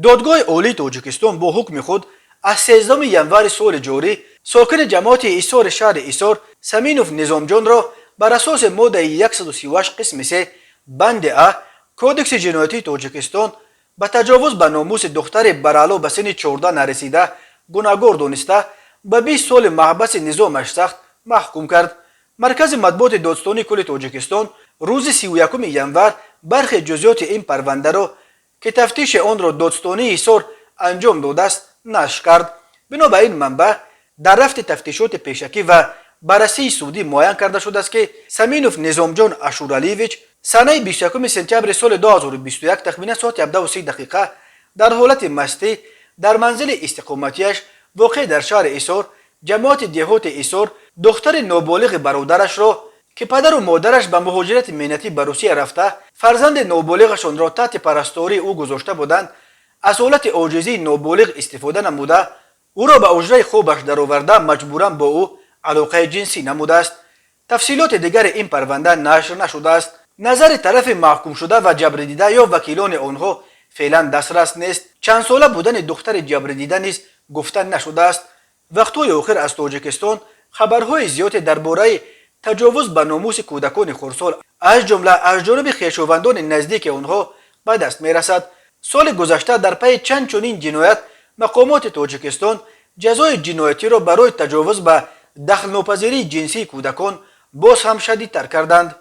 دادگاه عالی تاجیکستان با حکم خود از 13 ینور سال جاری ساکن جماعت ایثار شهر ایثار سمینوف نظامجان را بر اساس ماده 138 قسم 3 بند ا کودکس جنایتی تاجیکستان به تجاوز به ناموس دختر برالا به سن 14 نرسیده گناهکار دانسته به 20 سال محبس نظامش سخت محکوم کرد. مرکز مطبوعات دادستانی کل تاجیکستان روز 31 ینور برخی جزئیات این پرونده را که تفتیش آن را دادستانی ایثار انجام داده است نشر کرد. بنابراین منبع در رفت تفتیشات پیشکی و بررسی سودی معین کرده شده است که سمینوف نظامجان اشورالیویچ سنه 21 سپتامبر سال 2021 تخمیناً ساعت 17:30 دقیقه در حالت مستی در منزل استقامتیش واقع در شهر ایثار جماعت دهات ایثار دختر نابالغ برادرش را که پدر و مادرش به مهاجرت مهنتی به روسیه رفته فرزند نابالغشان را تحت پرستاری او گذاشته بودند از حالت عاجزی نابالغ استفاده نموده او را به حجره خوابش درآورده مجبوراً با او علاقه جنسی نموده است. تفصیلات دیگر این پرونده نشر نشده است. نظر طرف محکوم شده و جبر دیده یا وکیلان آنها فعلا دسترس نیست. چند ساله بودن دختر جبر دیده نیز گفته نشده است. وقتهای آخر از تاجیکستان خبرهای زیادی درباره تجاوز به ناموس کودکان خردسال از جمله از جانب خویشاوندان نزدیک آنها به دست میرسد. سال گذشته در پی چند چنین جنایت مقامات تاجیکستان جزای جنایتی را برای تجاوز به دخل ناپذیری جنسی کودکان باز هم شدیدتر کردند.